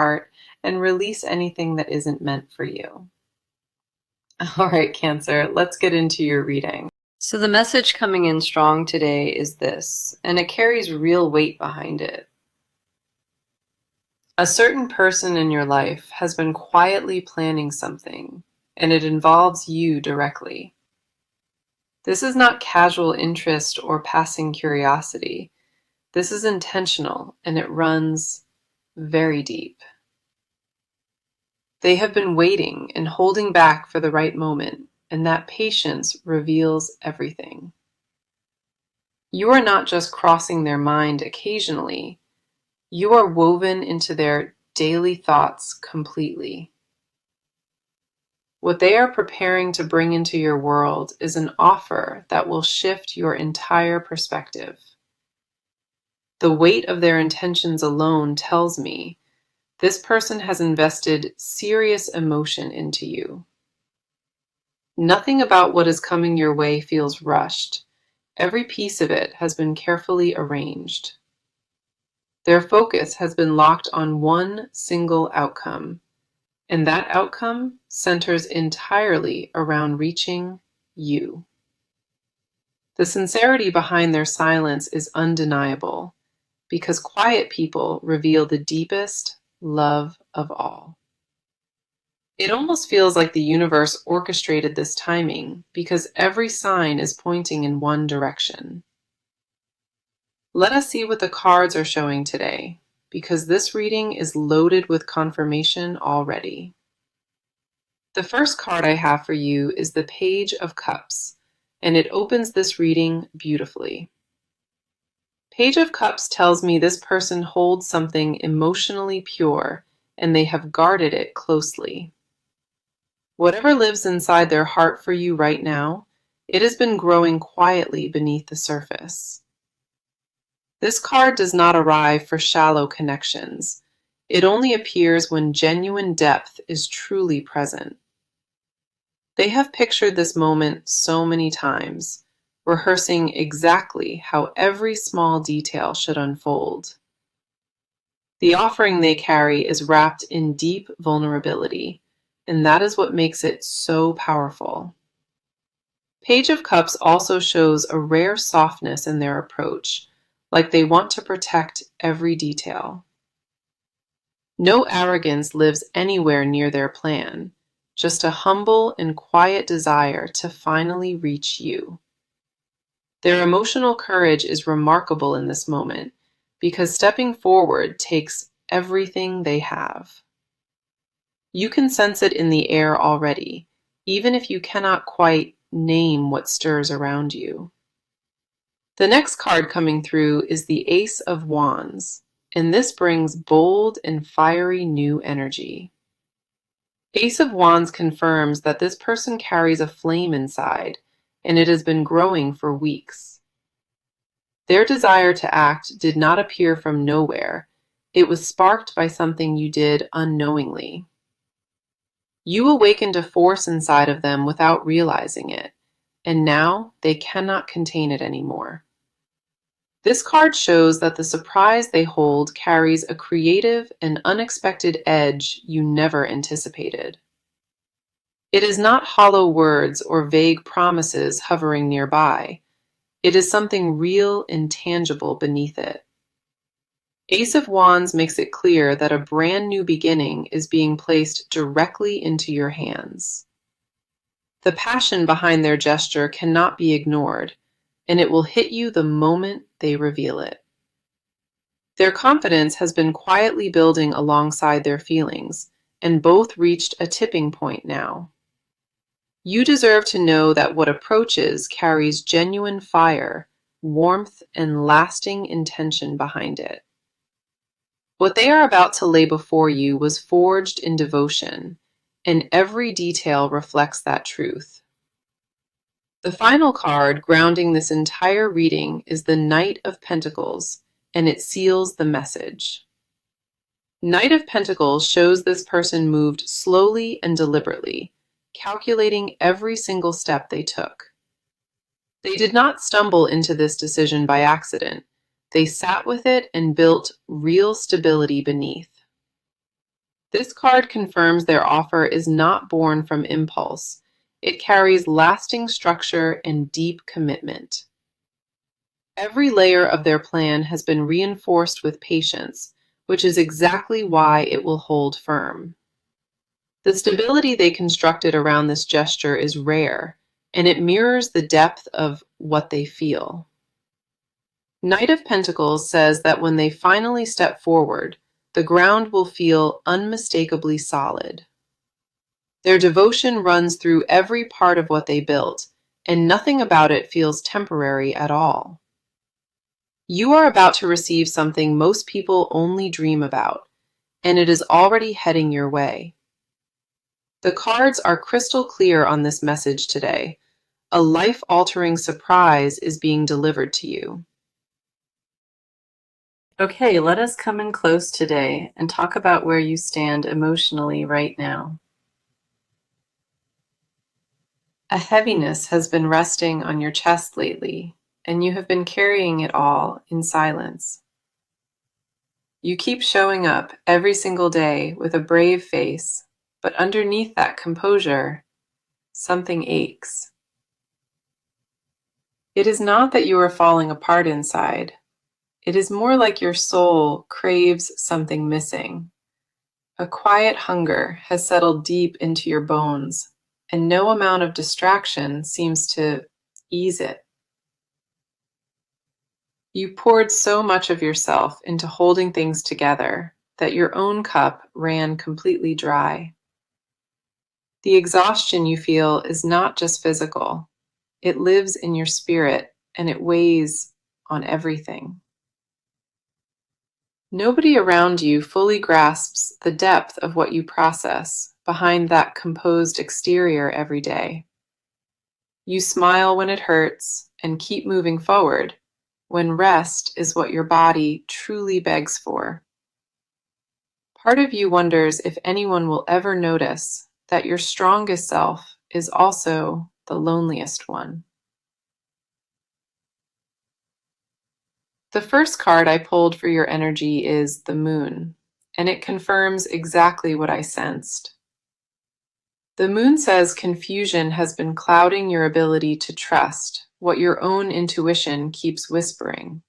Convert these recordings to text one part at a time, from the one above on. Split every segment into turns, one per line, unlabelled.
heart and release anything that isn't meant for you. All right, Cancer, let's get into your reading. So the message coming in strong today is this, and it carries real weight behind it. A certain person in your life has been quietly planning something, and it involves you directly. This is not casual interest or passing curiosity. This is intentional, and it runs very deep. They have been waiting and holding back for the right moment, and that patience reveals everything. You are not just crossing their mind occasionally, you are woven into their daily thoughts completely. What they are preparing to bring into your world is an offer that will shift your entire perspective. The weight of their intentions alone tells me this person has invested serious emotion into you. Nothing about what is coming your way feels rushed. Every piece of it has been carefully arranged. Their focus has been locked on one single outcome, and that outcome centers entirely around reaching you. The sincerity behind their silence is undeniable, because quiet people reveal the deepest love of all. It almost feels like the universe orchestrated this timing because every sign is pointing in one direction. Let us see what the cards are showing today, because this reading is loaded with confirmation already. The first card I have for you is the Page of Cups, and it opens this reading beautifully. Page of Cups tells me this person holds something emotionally pure, and they have guarded it closely. Whatever lives inside their heart for you right now, it has been growing quietly beneath the surface. This card does not arrive for shallow connections. It only appears when genuine depth is truly present. They have pictured this moment so many times, rehearsing exactly how every small detail should unfold. The offering they carry is wrapped in deep vulnerability, and that is what makes it so powerful. Page of Cups also shows a rare softness in their approach, like they want to protect every detail. No arrogance lives anywhere near their plan, just a humble and quiet desire to finally reach you. Their emotional courage is remarkable in this moment, because stepping forward takes everything they have. You can sense it in the air already, even if you cannot quite name what stirs around you. The next card coming through is the Ace of Wands, and this brings bold and fiery new energy. Ace of Wands confirms that this person carries a flame inside, and it has been growing for weeks. Their desire to act did not appear from nowhere. It was sparked by something you did unknowingly. You awakened a force inside of them without realizing it, and now they cannot contain it anymore. This card shows that the surprise they hold carries a creative and unexpected edge you never anticipated. It is not hollow words or vague promises hovering nearby. It is something real and tangible beneath it. Ace of Wands makes it clear that a brand new beginning is being placed directly into your hands. The passion behind their gesture cannot be ignored, and it will hit you the moment they reveal it. Their confidence has been quietly building alongside their feelings, and both reached a tipping point now. You deserve to know that what approaches carries genuine fire, warmth, and lasting intention behind it. What they are about to lay before you was forged in devotion, and every detail reflects that truth. The final card grounding this entire reading is the Knight of Pentacles, and it seals the message. Knight of Pentacles shows this person moved slowly and deliberately, calculating every single step they took. They did not stumble into this decision by accident. They sat with it and built real stability beneath. This card confirms their offer is not born from impulse. It carries lasting structure and deep commitment. Every layer of their plan has been reinforced with patience, which is exactly why it will hold firm. The stability they constructed around this gesture is rare, and it mirrors the depth of what they feel. Knight of Pentacles says that when they finally step forward, the ground will feel unmistakably solid. Their devotion runs through every part of what they built, and nothing about it feels temporary at all. You are about to receive something most people only dream about, and it is already heading your way. The cards are crystal clear on this message today. A life-altering surprise is being delivered to you. Okay, let us come in close today and talk about where you stand emotionally right now. A heaviness has been resting on your chest lately, and you have been carrying it all in silence. You keep showing up every single day with a brave face, but underneath that composure, something aches. It is not that you are falling apart inside. It is more like your soul craves something missing. A quiet hunger has settled deep into your bones, and no amount of distraction seems to ease it. You poured so much of yourself into holding things together that your own cup ran completely dry. The exhaustion you feel is not just physical. It lives in your spirit, and it weighs on everything. Nobody around you fully grasps the depth of what you process behind that composed exterior every day. You smile when it hurts and keep moving forward when rest is what your body truly begs for. Part of you wonders if anyone will ever notice that your strongest self is also the loneliest one. The first card I pulled for your energy is the Moon, and it confirms exactly what I sensed. The Moon says confusion has been clouding your ability to trust what your own intuition keeps whispering.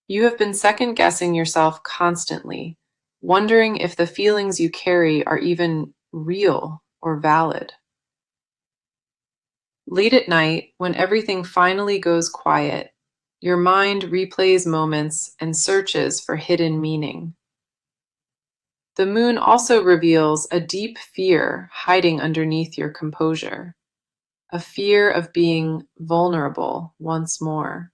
You have been second-guessing yourself constantly, wondering if the feelings you carry are even real or valid. Late at night, when everything finally goes quiet, your mind replays moments and searches for hidden meaning. The Moon also reveals a deep fear hiding underneath your composure, a fear of being vulnerable once more.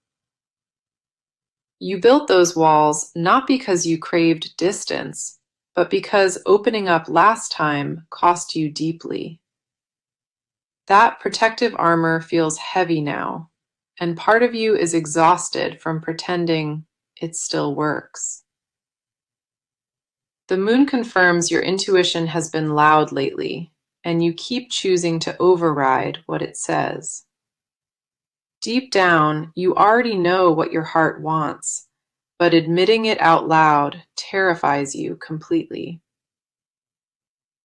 You built those walls not because you craved distance, but because opening up last time cost you deeply. That protective armor feels heavy now, and part of you is exhausted from pretending it still works. The Moon confirms your intuition has been loud lately, and you keep choosing to override what it says. Deep down, you already know what your heart wants, but admitting it out loud terrifies you completely.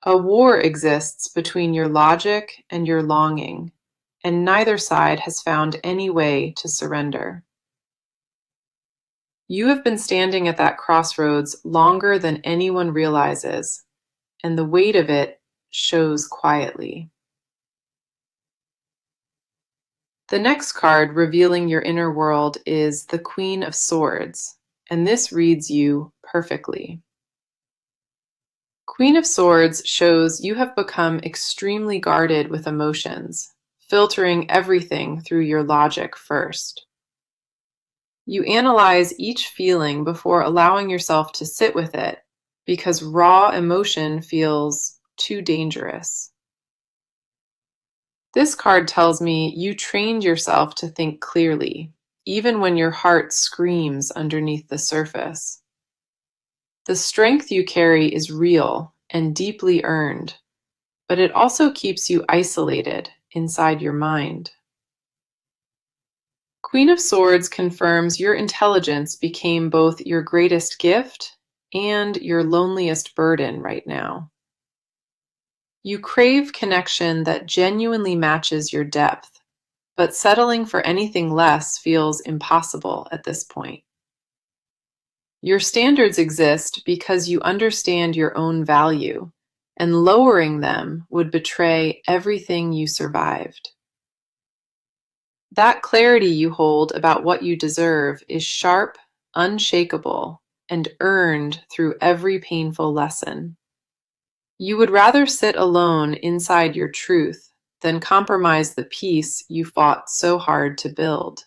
A war exists between your logic and your longing, and neither side has found any way to surrender. You have been standing at that crossroads longer than anyone realizes, and the weight of it shows quietly. The next card revealing your inner world is the Queen of Swords, and this reads you perfectly. Queen of Swords shows you have become extremely guarded with emotions, filtering everything through your logic first. You analyze each feeling before allowing yourself to sit with it because raw emotion feels too dangerous. This card tells me you trained yourself to think clearly, even when your heart screams underneath the surface. The strength you carry is real and deeply earned, but it also keeps you isolated inside your mind. Queen of Swords confirms your intelligence became both your greatest gift and your loneliest burden right now. You crave connection that genuinely matches your depth, but settling for anything less feels impossible at this point. Your standards exist because you understand your own value, and lowering them would betray everything you survived. That clarity you hold about what you deserve is sharp, unshakable, and earned through every painful lesson. You would rather sit alone inside your truth than compromise the peace you fought so hard to build.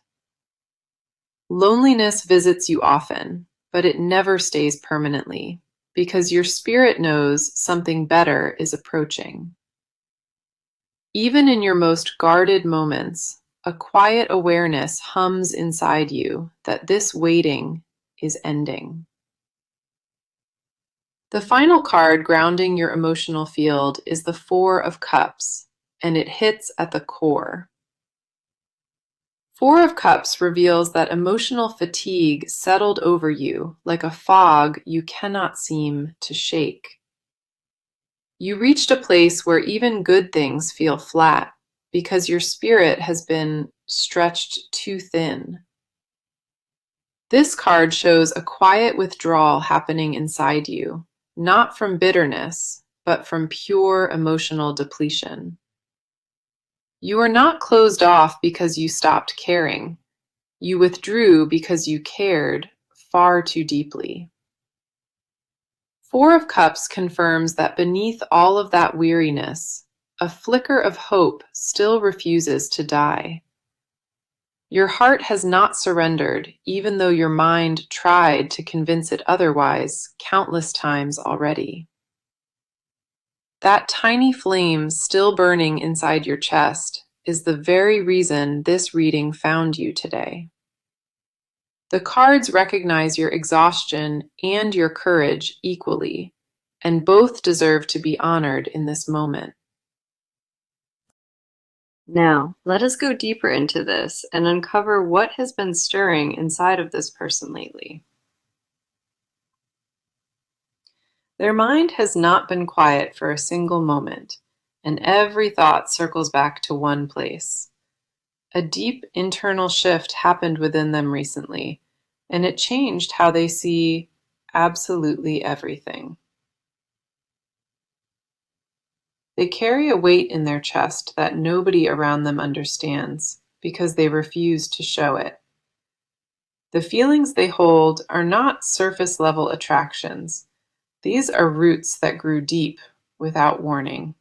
Loneliness visits you often, but it never stays permanently, because your spirit knows something better is approaching. Even in your most guarded moments, a quiet awareness hums inside you that this waiting is ending. The final card grounding your emotional field is the Four of Cups, and it hits at the core. Four of Cups reveals that emotional fatigue settled over you like a fog you cannot seem to shake. You reached a place where even good things feel flat because your spirit has been stretched too thin. This card shows a quiet withdrawal happening inside you, not from bitterness, but from pure emotional depletion. You are not closed off because you stopped caring. You withdrew because you cared far too deeply. Four of Cups confirms that beneath all of that weariness, a flicker of hope still refuses to die. Your heart has not surrendered, even though your mind tried to convince it otherwise countless times already. That tiny flame still burning inside your chest is the very reason this reading found you today. The cards recognize your exhaustion and your courage equally, and both deserve to be honored in this moment. Now, let us go deeper into this and uncover what has been stirring inside of this person lately. Their mind has not been quiet for a single moment, and every thought circles back to one place. A deep internal shift happened within them recently, and it changed how they see absolutely everything. They carry a weight in their chest that nobody around them understands because they refuse to show it. The feelings they hold are not surface level attractions. These are roots that grew deep without warning.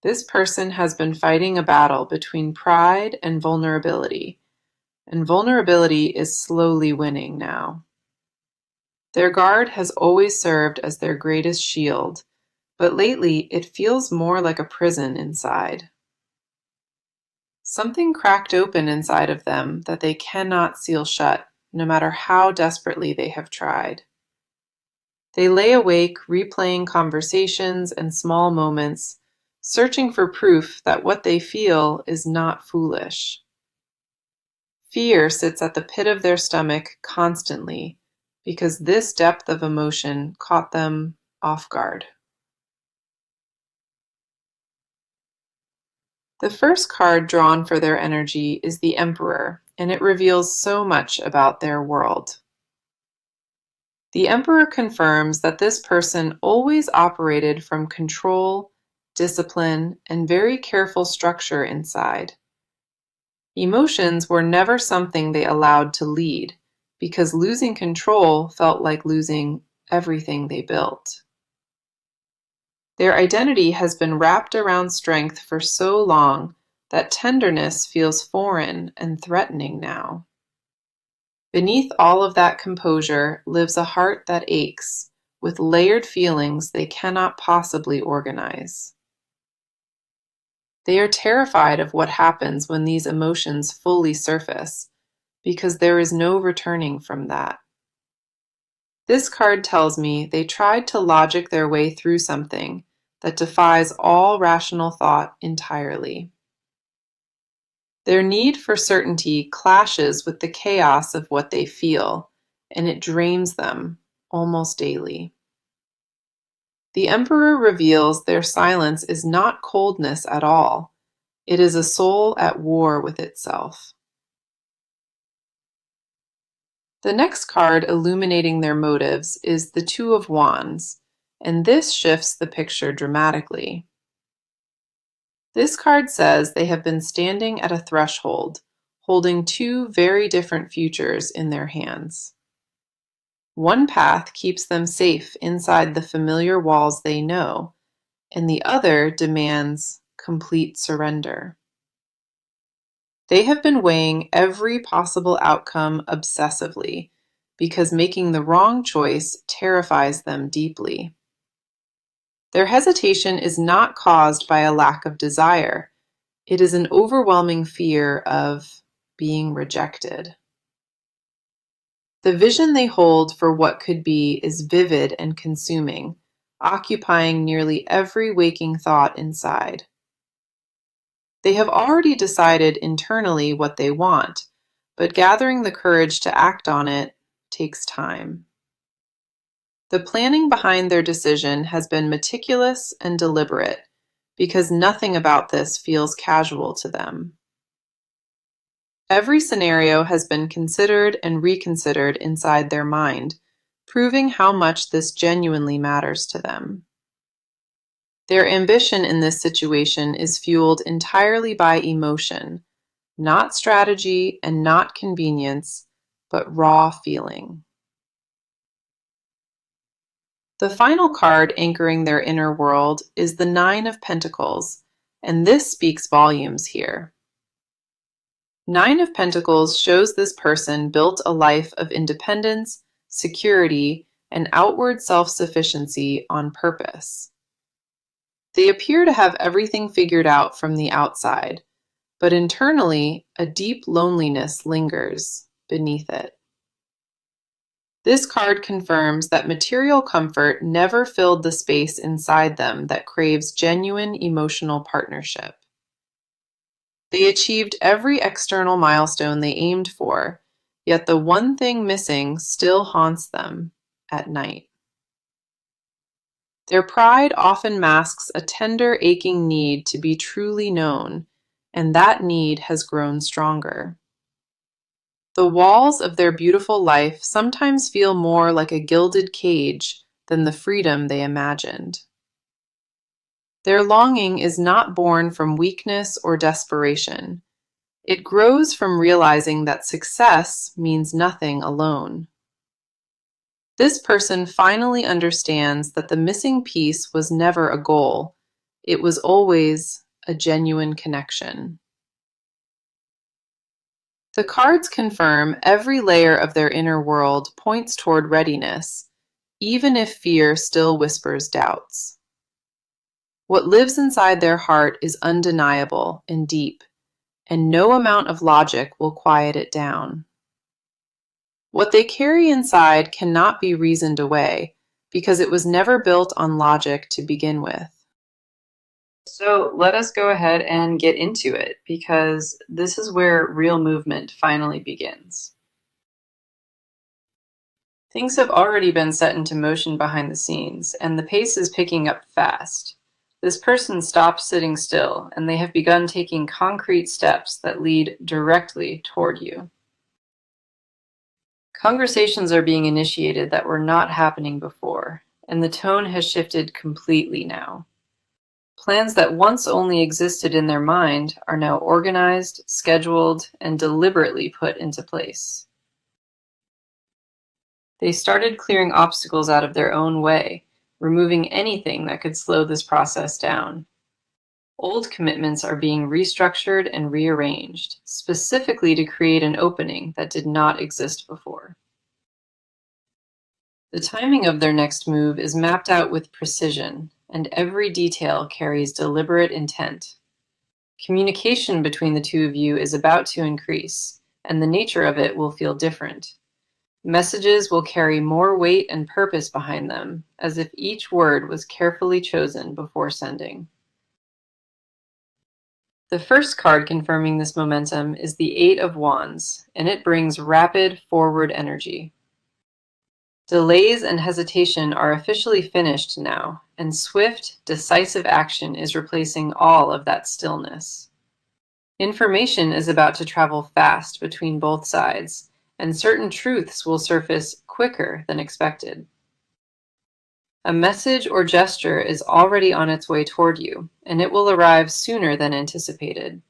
This person has been fighting a battle between pride and vulnerability is slowly winning now. Their guard has always served as their greatest shield, but lately it feels more like a prison inside. Something cracked open inside of them that they cannot seal shut, no matter how desperately they have tried. They lay awake, replaying conversations and small moments, searching for proof that what they feel is not foolish. Fear sits at the pit of their stomach constantly because this depth of emotion caught them off guard. The first card drawn for their energy is the Emperor, and it reveals so much about their world. The Emperor confirms that this person always operated from control, discipline, and very careful structure inside. Emotions were never something they allowed to lead, because losing control felt like losing everything they built. Their identity has been wrapped around strength for so long that tenderness feels foreign and threatening now. Beneath all of that composure lives a heart that aches, with layered feelings they cannot possibly organize. They are terrified of what happens when these emotions fully surface, because there is no returning from that. This card tells me they tried to logic their way through something that defies all rational thought entirely. Their need for certainty clashes with the chaos of what they feel, and it drains them almost daily. The Emperor reveals their silence is not coldness at all. It is a soul at war with itself. The next card illuminating their motives is the Two of Wands, and this shifts the picture dramatically. This card says they have been standing at a threshold, holding two very different futures in their hands. One path keeps them safe inside the familiar walls they know, and the other demands complete surrender. They have been weighing every possible outcome obsessively because making the wrong choice terrifies them deeply. Their hesitation is not caused by a lack of desire. It is an overwhelming fear of being rejected. The vision they hold for what could be is vivid and consuming, occupying nearly every waking thought inside. They have already decided internally what they want, but gathering the courage to act on it takes time. The planning behind their decision has been meticulous and deliberate, because nothing about this feels casual to them. Every scenario has been considered and reconsidered inside their mind, proving how much this genuinely matters to them. Their ambition in this situation is fueled entirely by emotion, not strategy and not convenience, but raw feeling. The final card anchoring their inner world is the Nine of Pentacles, and this speaks volumes here. Nine of Pentacles shows this person built a life of independence, security, and outward self-sufficiency on purpose. They appear to have everything figured out from the outside, but internally, a deep loneliness lingers beneath it. This card confirms that material comfort never filled the space inside them that craves genuine emotional partnership. They achieved every external milestone they aimed for, yet the one thing missing still haunts them at night. Their pride often masks a tender, aching need to be truly known, and that need has grown stronger. The walls of their beautiful life sometimes feel more like a gilded cage than the freedom they imagined. Their longing is not born from weakness or desperation. It grows from realizing that success means nothing alone. This person finally understands that the missing piece was never a goal. It was always a genuine connection. The cards confirm every layer of their inner world points toward readiness, even if fear still whispers doubts. What lives inside their heart is undeniable and deep, and no amount of logic will quiet it down. What they carry inside cannot be reasoned away, because it was never built on logic to begin with. So let us go ahead and get into it, because this is where real movement finally begins. Things have already been set into motion behind the scenes, and the pace is picking up fast. This person stopped sitting still, and they have begun taking concrete steps that lead directly toward you. Conversations are being initiated that were not happening before, and the tone has shifted completely now. Plans that once only existed in their mind are now organized, scheduled, and deliberately put into place. They started clearing obstacles out of their own way, removing anything that could slow this process down. Old commitments are being restructured and rearranged, specifically to create an opening that did not exist before. The timing of their next move is mapped out with precision, and every detail carries deliberate intent. Communication between the two of you is about to increase, and the nature of it will feel different. Messages will carry more weight and purpose behind them, as if each word was carefully chosen before sending. The first card confirming this momentum is the Eight of Wands, and it brings rapid forward energy. Delays and hesitation are officially finished now, and swift, decisive action is replacing all of that stillness. Information is about to travel fast between both sides, and certain truths will surface quicker than expected. A message or gesture is already on its way toward you, and it will arrive sooner than anticipated.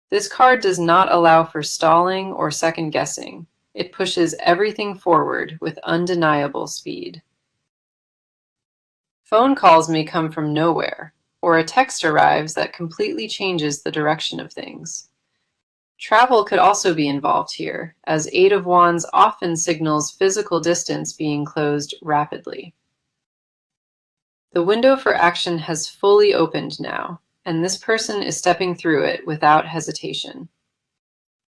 This card does not allow for stalling or second guessing. It pushes everything forward with undeniable speed. Phone calls may come from nowhere, or a text arrives that completely changes the direction of things. Travel could also be involved here, as Eight of Wands often signals physical distance being closed rapidly. The window for action has fully opened now, and this person is stepping through it without hesitation.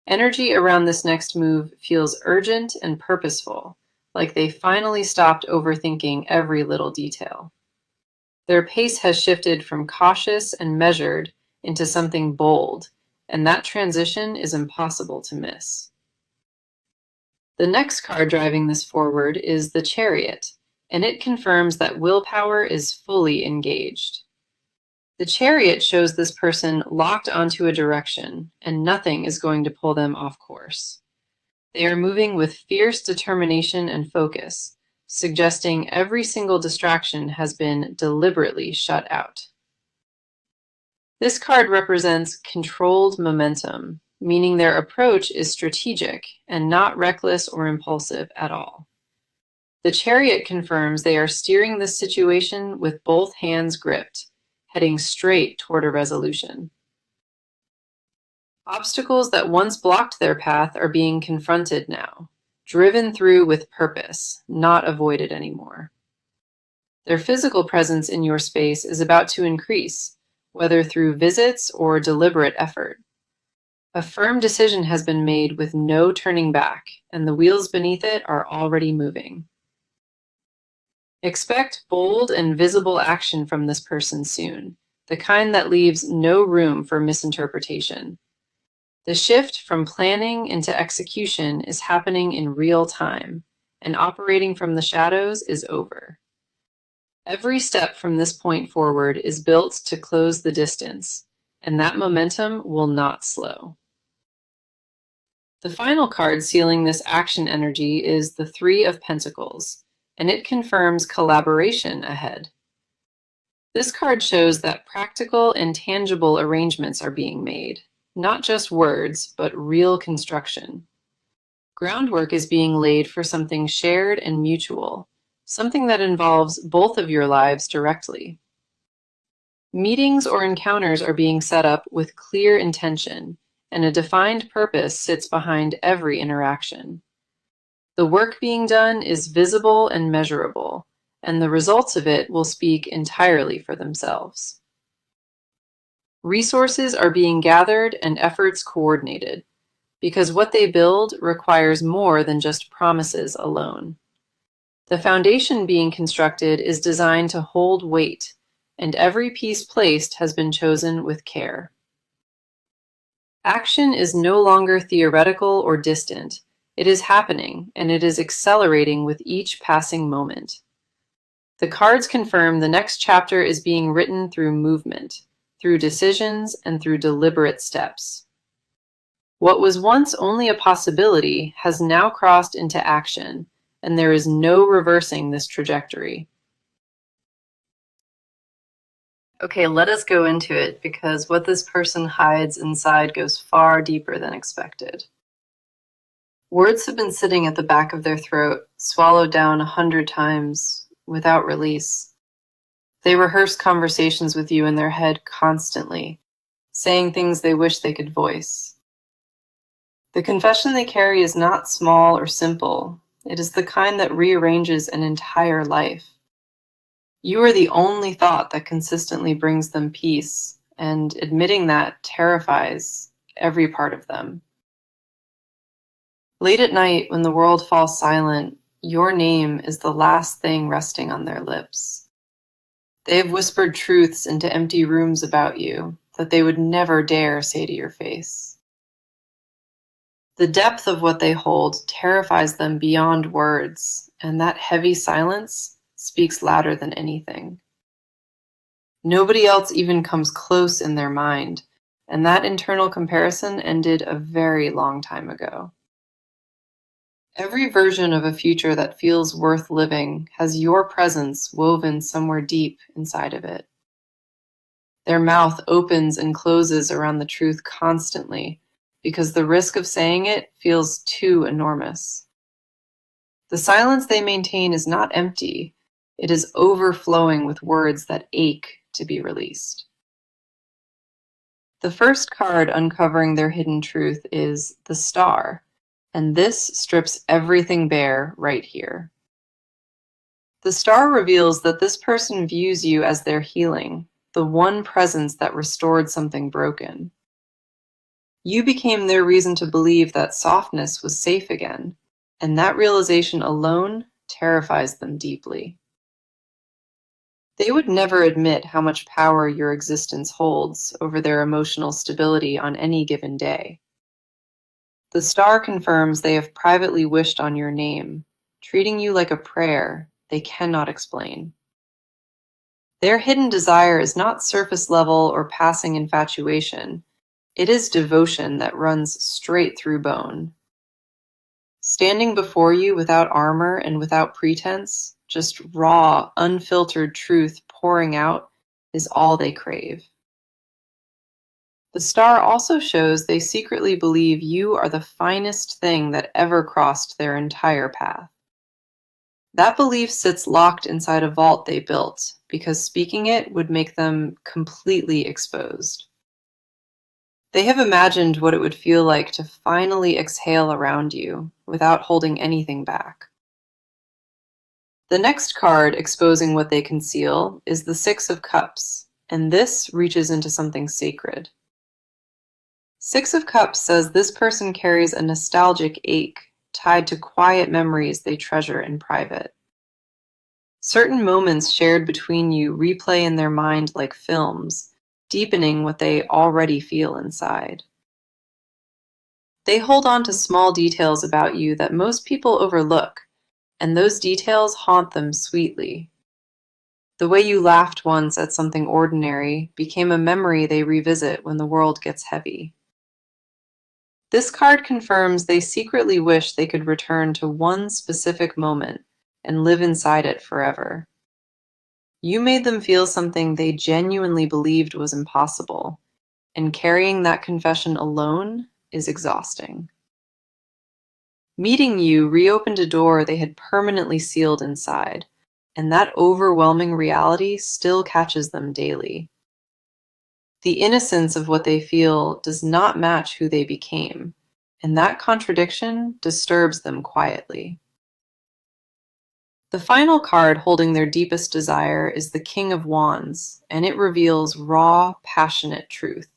Energy around this next move feels urgent and purposeful, like they finally stopped overthinking every little detail. Their pace has shifted from cautious and measured into something bold, and that transition is impossible to miss. The next card driving this forward is the Chariot, and it confirms that willpower is fully engaged. The Chariot shows this person locked onto a direction, and nothing is going to pull them off course. They are moving with fierce determination and focus, suggesting every single distraction has been deliberately shut out. This card represents controlled momentum, meaning their approach is strategic and not reckless or impulsive at all. The Chariot confirms they are steering this situation with both hands gripped, heading straight toward a resolution. Obstacles that once blocked their path are being confronted now, driven through with purpose, not avoided anymore. Their physical presence in your space is about to increase, whether through visits or deliberate effort. A firm decision has been made with no turning back, and the wheels beneath it are already moving. Expect bold and visible action from this person soon, the kind that leaves no room for misinterpretation. The shift from planning into execution is happening in real time, and operating from the shadows is over. Every step from this point forward is built to close the distance, and that momentum will not slow. The final card sealing this action energy is the Three of Pentacles, and it confirms collaboration ahead. This card shows that practical and tangible arrangements are being made, not just words, but real construction. Groundwork is being laid for something shared and mutual, something that involves both of your lives directly. Meetings or encounters are being set up with clear intention, and a defined purpose sits behind every interaction. The work being done is visible and measurable, and the results of it will speak entirely for themselves. Resources are being gathered and efforts coordinated, because what they build requires more than just promises alone. The foundation being constructed is designed to hold weight, and every piece placed has been chosen with care. Action is no longer theoretical or distant. It is happening, and it is accelerating with each passing moment. The cards confirm the next chapter is being written through movement, through decisions, and through deliberate steps. What was once only a possibility has now crossed into action, and there is no reversing this trajectory. Okay, let us go into it, because what this person hides inside goes far deeper than expected. Words have been sitting at the back of their throat, swallowed down 100 times, without release. They rehearse conversations with you in their head constantly, saying things they wish they could voice. The confession they carry is not small or simple. It is the kind that rearranges an entire life. You are the only thought that consistently brings them peace, and admitting that terrifies every part of them. Late at night, when the world falls silent, your name is the last thing resting on their lips. They have whispered truths into empty rooms about you that they would never dare say to your face. The depth of what they hold terrifies them beyond words, and that heavy silence speaks louder than anything. Nobody else even comes close in their mind, and that internal comparison ended a very long time ago. Every version of a future that feels worth living has your presence woven somewhere deep inside of it. Their mouth opens and closes around the truth constantly because the risk of saying it feels too enormous. The silence they maintain is not empty, it is overflowing with words that ache to be released. The first card uncovering their hidden truth is the Star, and this strips everything bare right here. The Star reveals that this person views you as their healing, the one presence that restored something broken. You became their reason to believe that softness was safe again, and that realization alone terrifies them deeply. They would never admit how much power your existence holds over their emotional stability on any given day. The Star confirms they have privately wished on your name, treating you like a prayer they cannot explain. Their hidden desire is not surface level or passing infatuation. It is devotion that runs straight through bone. Standing before you without armor and without pretense, just raw, unfiltered truth pouring out, is all they crave. The Star also shows they secretly believe you are the finest thing that ever crossed their entire path. That belief sits locked inside a vault they built, because speaking it would make them completely exposed. They have imagined what it would feel like to finally exhale around you without holding anything back. The next card exposing what they conceal is the Six of Cups, and this reaches into something sacred. Six of Cups says this person carries a nostalgic ache tied to quiet memories they treasure in private. Certain moments shared between you replay in their mind like films, deepening what they already feel inside. They hold on to small details about you that most people overlook, and those details haunt them sweetly. The way you laughed once at something ordinary became a memory they revisit when the world gets heavy. This card confirms they secretly wish they could return to one specific moment and live inside it forever. You made them feel something they genuinely believed was impossible, and carrying that confession alone is exhausting. Meeting you reopened a door they had permanently sealed inside, and that overwhelming reality still catches them daily. The innocence of what they feel does not match who they became, and that contradiction disturbs them quietly. The final card holding their deepest desire is the King of Wands, and it reveals raw, passionate truth.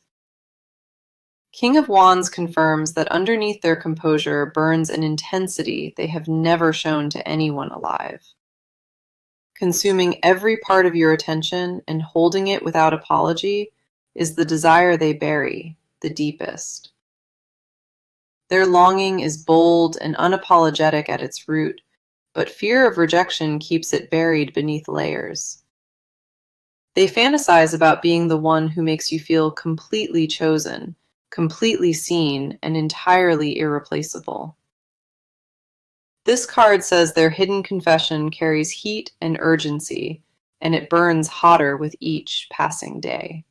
King of Wands confirms that underneath their composure burns an intensity they have never shown to anyone alive. Consuming every part of your attention and holding it without apology is the desire they bury, the deepest. Their longing is bold and unapologetic at its root, but fear of rejection keeps it buried beneath layers. They fantasize about being the one who makes you feel completely chosen, completely seen, and entirely irreplaceable. This card says their hidden confession carries heat and urgency, and it burns hotter with each passing day.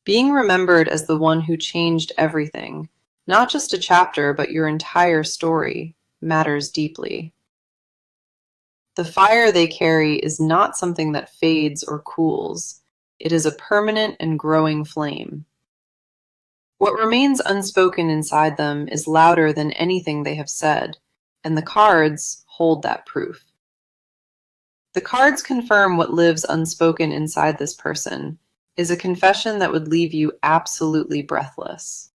Being remembered as the one who changed everything, not just a chapter but your entire story, matters deeply. The fire they carry is not something that fades or cools. It is a permanent and growing flame. What remains unspoken inside them is louder than anything they have said, and the cards hold that proof. The cards confirm what lives unspoken inside this person is a confession that would leave you absolutely breathless.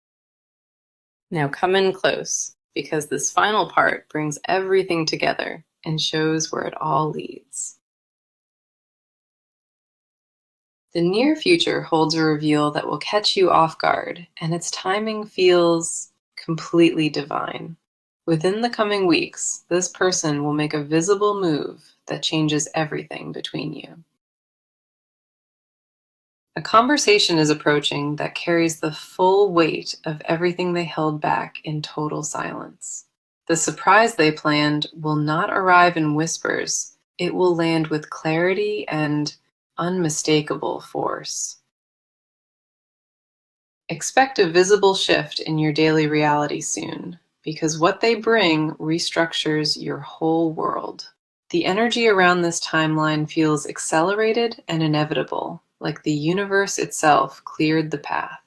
Now come in close, because this final part brings everything together and shows where it all leads. The near future holds a reveal that will catch you off guard, and its timing feels completely divine. Within the coming weeks, this person will make a visible move that changes everything between you. A conversation is approaching that carries the full weight of everything they held back in total silence. The surprise they planned will not arrive in whispers. It will land with clarity and unmistakable force. Expect a visible shift in your daily reality soon, because what they bring restructures your whole world. The energy around this timeline feels accelerated and inevitable, like the universe itself cleared the path.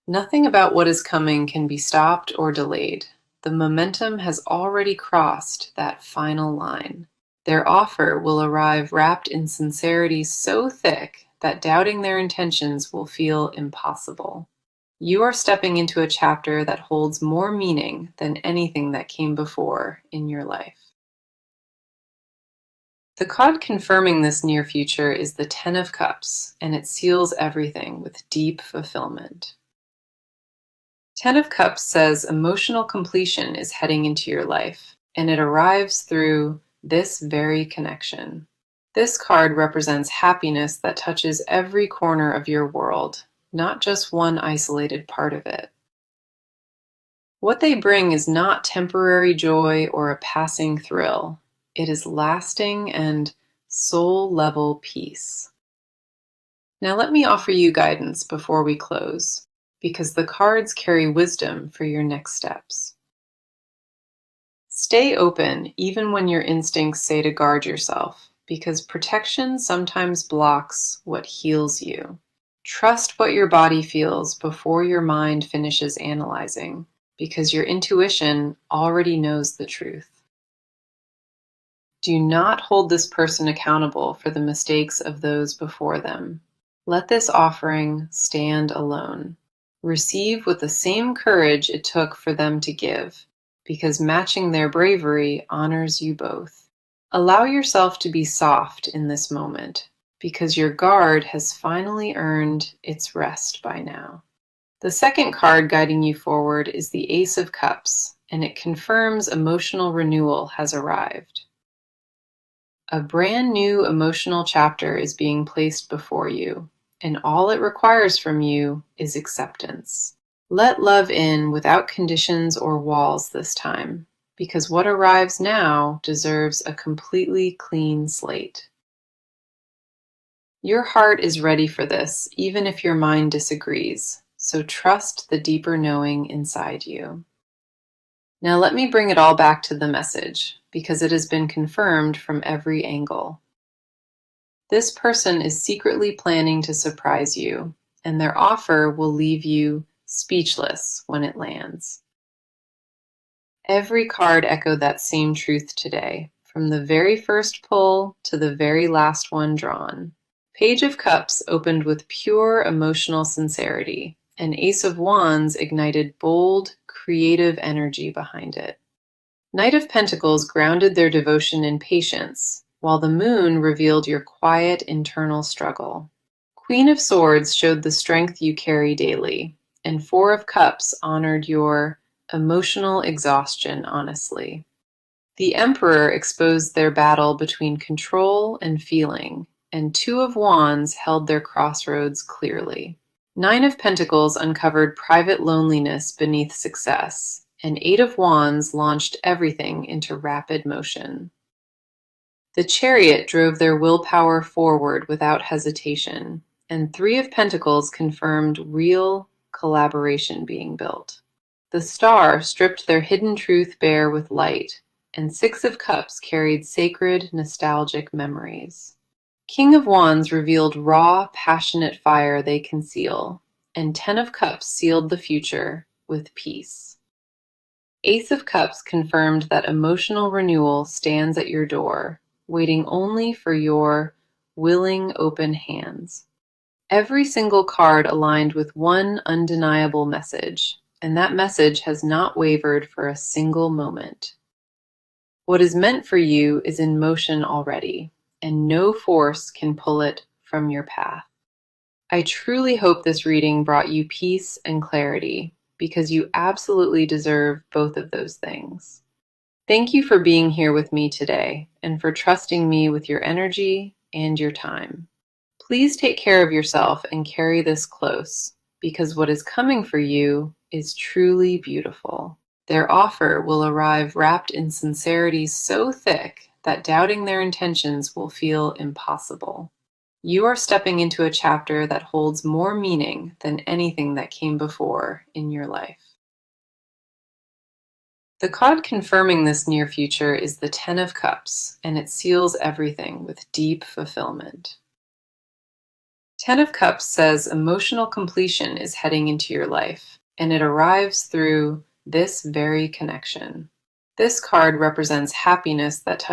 Nothing about what is coming can be stopped or delayed. The momentum has already crossed that final line. Their offer will arrive wrapped in sincerity so thick that doubting their intentions will feel impossible. You are stepping into a chapter that holds more meaning than anything that came before in your life. The card confirming this near future is the Ten of Cups, and it seals everything with deep fulfillment. Ten of Cups says emotional completion is heading into your life, and it arrives through this very connection. This card represents happiness that touches every corner of your world, not just one isolated part of it. What they bring is not temporary joy or a passing thrill. It is lasting and soul-level peace. Now let me offer you guidance before we close, because the cards carry wisdom for your next steps. Stay open even when your instincts say to guard yourself, because protection sometimes blocks what heals you. Trust what your body feels before your mind finishes analyzing, because your intuition already knows the truth. Do not hold this person accountable for the mistakes of those before them. Let this offering stand alone. Receive with the same courage it took for them to give, because matching their bravery honors you both. Allow yourself to be soft in this moment, because your guard has finally earned its rest by now. The second card guiding you forward is the Ace of Cups, and it confirms emotional renewal has arrived. A brand new emotional chapter is being placed before you, and all it requires from you is acceptance. Let love in without conditions or walls this time, because what arrives now deserves a completely clean slate. Your heart is ready for this, even if your mind disagrees, so trust the deeper knowing inside you. Now let me bring it all back to the message, because it has been confirmed from every angle. This person is secretly planning to surprise you, and their offer will leave you speechless when it lands. Every card echoed that same truth today, from the very first pull to the very last one drawn. Page of Cups opened with pure emotional sincerity, and Ace of Wands ignited bold, creative energy behind it. Knight of Pentacles grounded their devotion in patience, while the Moon revealed your quiet internal struggle. Queen of Swords showed the strength you carry daily, and Four of Cups honored your emotional exhaustion honestly. The Emperor exposed their battle between control and feeling, and Two of Wands held their crossroads clearly. Nine of Pentacles uncovered private loneliness beneath success, and Eight of Wands launched everything into rapid motion. The Chariot drove their willpower forward without hesitation, and Three of Pentacles confirmed real collaboration being built. The Star stripped their hidden truth bare with light, and Six of Cups carried sacred, nostalgic memories. King of Wands revealed raw, passionate fire they conceal, and Ten of Cups sealed the future with peace. Ace of Cups confirmed that emotional renewal stands at your door, waiting only for your willing, open hands. Every single card aligned with one undeniable message, and that message has not wavered for a single moment. What is meant for you is in motion already, and no force can pull it from your path. I truly hope this reading brought you peace and clarity, because you absolutely deserve both of those things. Thank you for being here with me today and for trusting me with your energy and your time. Please take care of yourself and carry this close, because what is coming for you is truly beautiful. Their offer will arrive wrapped in sincerity so thick that doubting their intentions will feel impossible. You are stepping into a chapter that holds more meaning than anything that came before in your life. The card confirming this near future is the Ten of Cups, and it seals everything with deep fulfillment. Ten of Cups says emotional completion is heading into your life, and it arrives through this very connection. This card represents happiness that touches